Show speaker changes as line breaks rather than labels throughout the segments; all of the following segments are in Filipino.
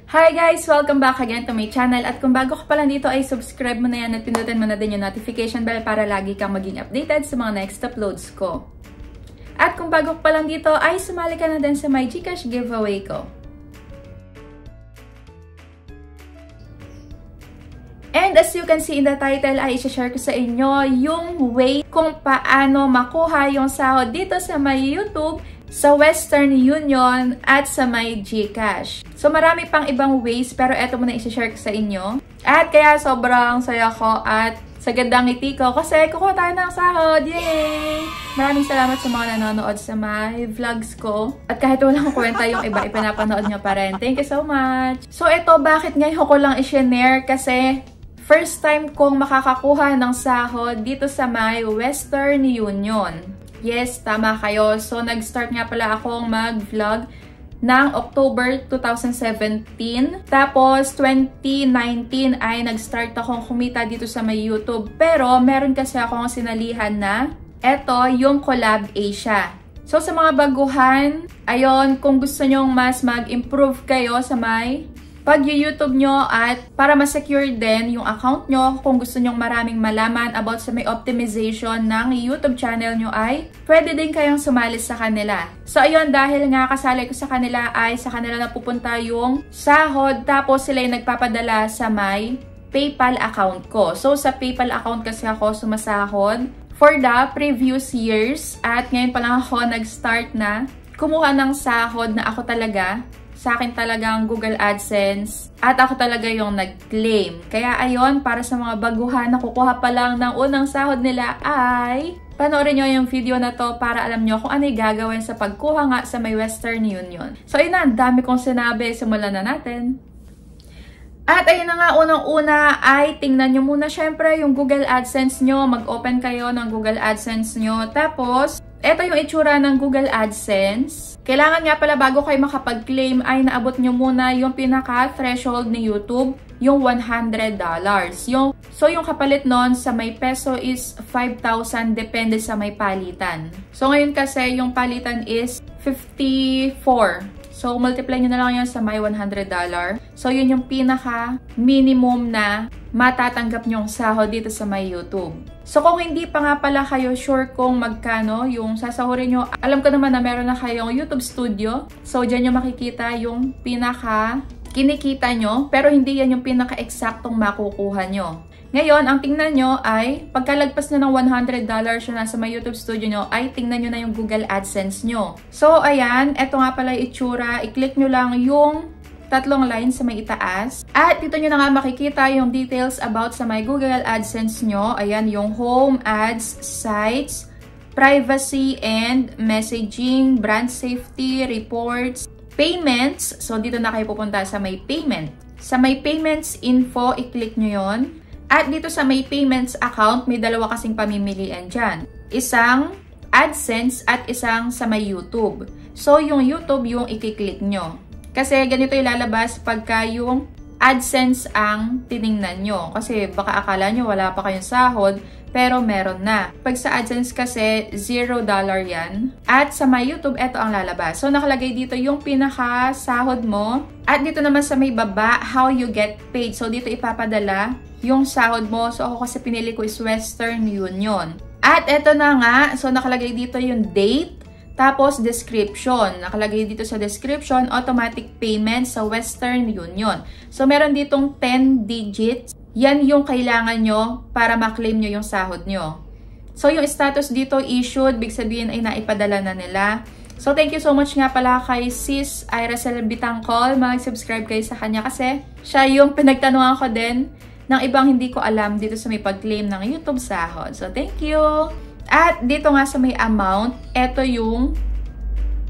Hi guys! Welcome back again to my channel. At kung bago ka pa lang dito ay subscribe mo na yan at pindutin mo na din yung notification bell para lagi kang maging updated sa mga next uploads ko. At kung bago ka pa lang dito ay sumali ka na din sa my GCash giveaway ko. And as you can see in the title ay i-share ko sa inyo yung way kung paano makuha yung sahod dito sa my YouTube, sa Western Union, at sa my GCash. So marami pang ibang ways pero eto muna i-share ko sa inyo. At kaya sobrang saya ko at sa gandang ngiti ko kasi kukuha tayo ng sahod! Yay! Maraming salamat sa mga nanonood sa my vlogs ko. At kahit walang kwenta yung iba, ipinapanood nyo pa rin. Thank you so much! So ito, bakit ngayon ko lang i-share? Kasi first time kong makakakuha ng sahod dito sa my Western Union. Yes, tama kayo. So, nag-start nga pala akong mag-vlog ng October 2017. Tapos, 2019 ay nag-start akong kumita dito sa my YouTube. Pero, meron kasi akong sinalihan na eto yung Collab Asia. So, sa mga baguhan, ayon, kung gusto nyong mas mag-improve kayo sa my pag-YouTube nyo at para ma-secure din yung account nyo, kung gusto nyong maraming malaman about sa may optimization ng YouTube channel nyo ay pwede din kayong sumali sa kanila. So ayun, dahil nga kasali ko sa kanila ay sa kanila napupunta yung sahod tapos sila yung nagpapadala sa may PayPal account ko. So sa PayPal account kasi ako sumasahod for the previous years at ngayon pa lang ako nag-start na kumuha ng sahod na ako talaga. Sa akin talagang Google AdSense at ako talaga yung nag-claim. Kaya ayon, para sa mga baguhan na kukuha pa lang ng unang sahod nila ay panoorin nyo yung video na to para alam nyo kung ano yung gagawin sa pagkuha nga sa may Western Union. So ayun na, dami kong sinabi. Simulan na natin. At ayun na nga, unang-una ay tingnan nyo muna syempre yung Google AdSense nyo. Mag-open kayo ng Google AdSense nyo. Tapos, eto yung itsura ng Google AdSense. Kailangan nga pala bago kayo makapag-claim ay naabot nyo muna yung pinaka-threshold ni YouTube, yung $100. So yung kapalit nun sa may peso is 5,000 depende sa may palitan. So ngayon kasi yung palitan is 54. So, multiply nyo na lang yan sa may $100. So, yun yung pinaka-minimum na matatanggap nyong sahod dito sa may YouTube. So, kung hindi pa nga pala kayo sure kung magkano yung sasahurin nyo, alam ko naman na meron na kayong YouTube Studio. So, dyan nyo makikita yung pinaka-kinikita nyo, pero hindi yan yung pinaka-eksaktong makukuha nyo. Ngayon, ang tingnan nyo ay, pagkalagpas na ng $100 yung nasa may YouTube Studio nyo, ay tingnan nyo na yung Google AdSense nyo. So, ayan, eto nga pala yung itsura. I-click nyo lang yung tatlong lines sa may itaas. At dito nyo na nga makikita yung details about sa may Google AdSense nyo. Ayan, yung Home, Ads, Sites, Privacy and Messaging, Brand Safety, Reports, Payments. So, dito na kayo pupunta sa may Payment. Sa may Payments Info, i-click nyo yon. At dito sa may payments account, may dalawa kasing pamimilian dyan. Isang AdSense at isang sa may YouTube. So, yung YouTube yung i-click nyo. Kasi ganito ilalabas pagka yung AdSense ang tiningnan nyo. Kasi baka akala nyo wala pa kayong sahod, pero meron na. Pag sa AdSense kasi, $0 yan. At sa my YouTube, eto ang lalabas. So, nakalagay dito yung pinaka-sahod mo. At dito naman sa may baba, how you get paid. So, dito ipapadala yung sahod mo. So, ako kasi pinili ko is Western Union. At eto na nga, so nakalagay dito yung date, tapos description. Nakalagay dito sa description, automatic payment sa Western Union. So, meron ditong 10 digits. Yan yung kailangan nyo para ma-claim nyo yung sahod nyo. So, yung status dito issued, big sabihin ay naipadala na nila. So, thank you so much nga pala kay Sis Iracel Bitangcol. Mag-subscribe kayo sa kanya kasi siya yung pinagtanungan ko din ng ibang hindi ko alam dito sa may pag-claim ng YouTube sahod. So, thank you! At dito nga sa may amount, eto yung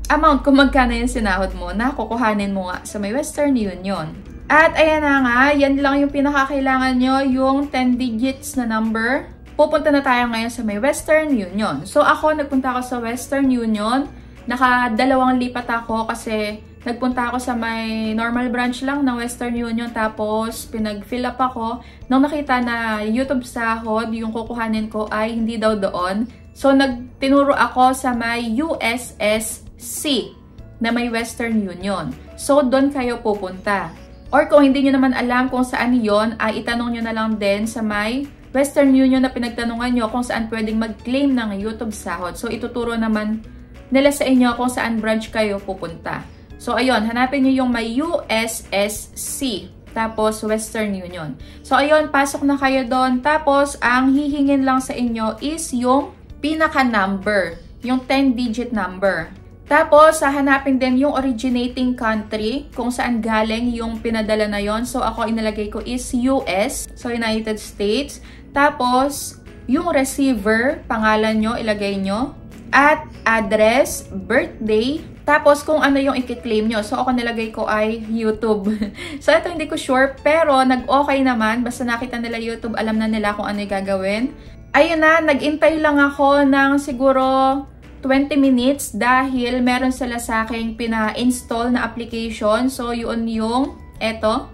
amount kung magkano yung sinahod mo na kukuhanin mo nga sa may Western Union. At ayan na nga, yan lang yung pinakakailangan nyo, yung 10 digits na number. Pupunta na tayo ngayon sa may Western Union. So, ako, nagpunta ako sa Western Union. Nakadalawang lipat ako kasi nagpunta ako sa may normal branch lang ng Western Union tapos pinag-fill up ako. Nung nakita na YouTube sahod, yung kukuhanin ko ay hindi daw doon. So, tinuro ako sa may USSC na may Western Union. So, doon kayo pupunta. Or kung hindi nyo naman alam kung saan yon, ay itanong nyo na lang din sa may Western Union na pinagtanungan nyo kung saan pwedeng mag-claim ng YouTube sahod. So, ituturo naman nila sa inyo kung saan branch kayo pupunta. So, ayun, hanapin nyo yung may USSC, tapos Western Union. So, ayun, pasok na kayo doon. Tapos, ang hihingin lang sa inyo is yung pinaka-number, yung 10-digit number. Tapos, hahanapin din yung originating country, kung saan galing yung pinadala na yon. So, ako inilagay ko is US, so United States. Tapos, yung receiver, pangalan nyo, ilagay nyo. At address, birthday, tapos kung ano yung i-claim nyo. So, ako nilagay ko ay YouTube. So, ito hindi ko sure, pero nag-okay naman. Basta nakita nila YouTube, alam na nila kung ano yung gagawin. Ayun na, nag-intay lang ako ng siguro 20 minutes dahil meron sila sa akin pina-install na application. So, yun yung eto.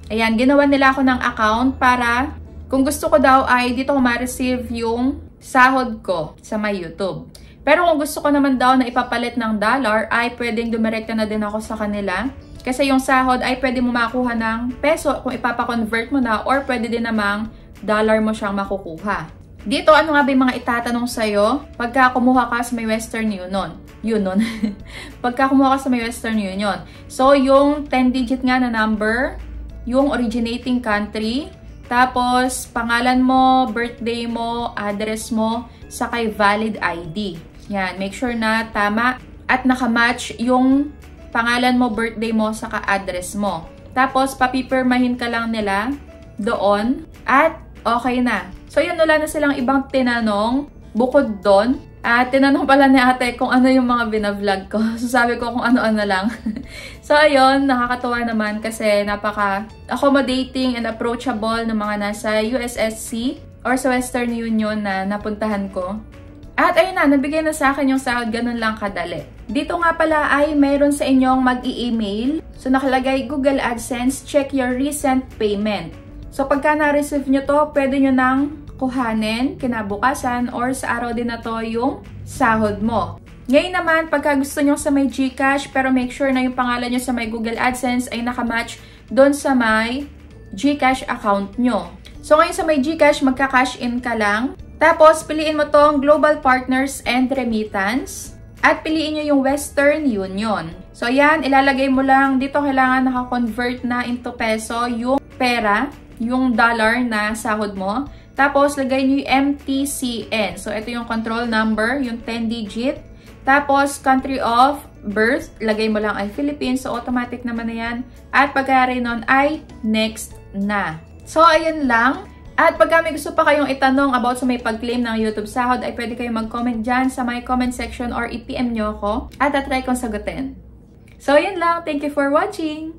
Ayan, ginawa nila ako ng account para kung gusto ko daw ay dito ko ma-receive yung sahod ko sa my YouTube. Pero kung gusto ko naman daw na ipapalit ng dollar ay pwedeng dumirekta na din ako sa kanila. Kasi yung sahod ay pwede mo makuha ng peso kung ipapa-convert mo na or pwede din namang dollar mo siyang makukuha. Dito, ano nga ba yung mga itatanong sa'yo pagka kumuha ka sa may Western Union? Pagka kumuha ka sa may Western Union. So, yung 10-digit nga na number, yung originating country, tapos pangalan mo, birthday mo, address mo, sakay valid ID. Yan, make sure na tama at nakamatch yung pangalan mo, birthday mo, saka address mo. Tapos, papipirmahin ka lang nila doon at okay na. So, yun, wala na silang ibang tinanong bukod doon. At tinanong pala ni ate kung ano yung mga binavlog ko. So, sabi ko kung ano-ano lang. So, ayun, nakakatuwa naman kasi napaka-accommodating and approachable ng mga nasa USSC or sa Western Union na napuntahan ko. At ayun na, nabigay na sa akin yung sahod, ganun lang kadali. Dito nga pala ay mayroon sa inyong mag-i-email. So, nakalagay Google AdSense, check your recent payment. So, pagka na-receive nyo to, pwede nyo nang kuhanin, kinabukasan, or sa araw din na to yung sahod mo. Ngayon naman, pagka gusto nyo sa may GCash, pero make sure na yung pangalan nyo sa may Google AdSense ay nakamatch doon sa may GCash account nyo. So, ngayon sa may GCash, magka-cash in ka lang. Tapos, piliin mo tong Global Partners and Remittance. At piliin nyo yung Western Union. So, yan, ilalagay mo lang. Dito kailangan naka-convert na into peso yung pera, yung dollar na sahod mo. Tapos, lagay nyo yung MTCN. So, ito yung control number, yung 10-digit. Tapos, country of birth, lagay mo lang ay Philippines. So, automatic naman na yan. At pagkayari nun ay next na. So, ayun lang. At pagka may gusto pa kayong itanong about sa may pag-claim ng YouTube sahod, ay pwede kayong mag-comment dyan sa my comment section or i-PM nyo ako. At try kong sagutin. So, ayun lang. Thank you for watching!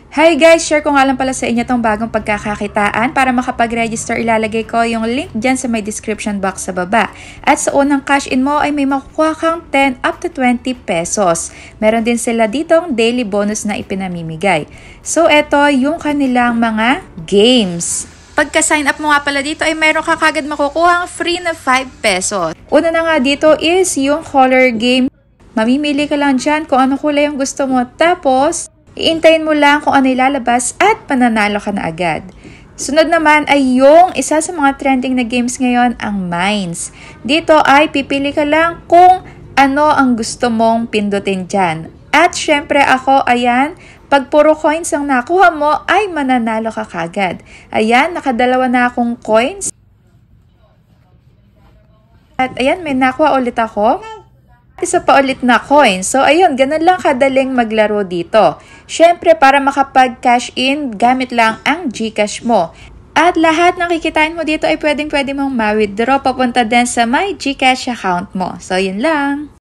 Hi guys! Share ko nga lang pala sa inyo itong bagong pagkakakitaan. Para makapag-register, ilalagay ko yung link dyan sa may description box sa baba. At sa unang cash in mo ay may makukuha kang 10 up to 20 pesos. Meron din sila ditong daily bonus na ipinamimigay. So eto yung kanilang mga games. Pagka-sign up mo nga pala dito ay meron ka kagad makukuha ang free na 5 pesos. Una na nga dito is yung color game. Mamimili ka lang dyan kung ano kulay yung gusto mo. Tapos, iintayin mo lang kung ano ilalabas at pananalo ka na agad. Sunod naman ay yung isa sa mga trending na games ngayon, ang Mines. Dito ay pipili ka lang kung ano ang gusto mong pindutin dyan. At syempre ako, ayan, pag puro coins ang nakuha mo, ay mananalo ka kagad. Ayan, nakadalawa na akong coins. At ayan, may nakuha ulit ako. Isa pa ulit na coin. So, ayun, ganun lang kadaling maglaro dito. Syempre, para makapag-cash in, gamit lang ang GCash mo. At lahat ng kikitain mo dito ay pwedeng-pwede mong ma-withdraw papunta din sa my GCash account mo. So, yun lang.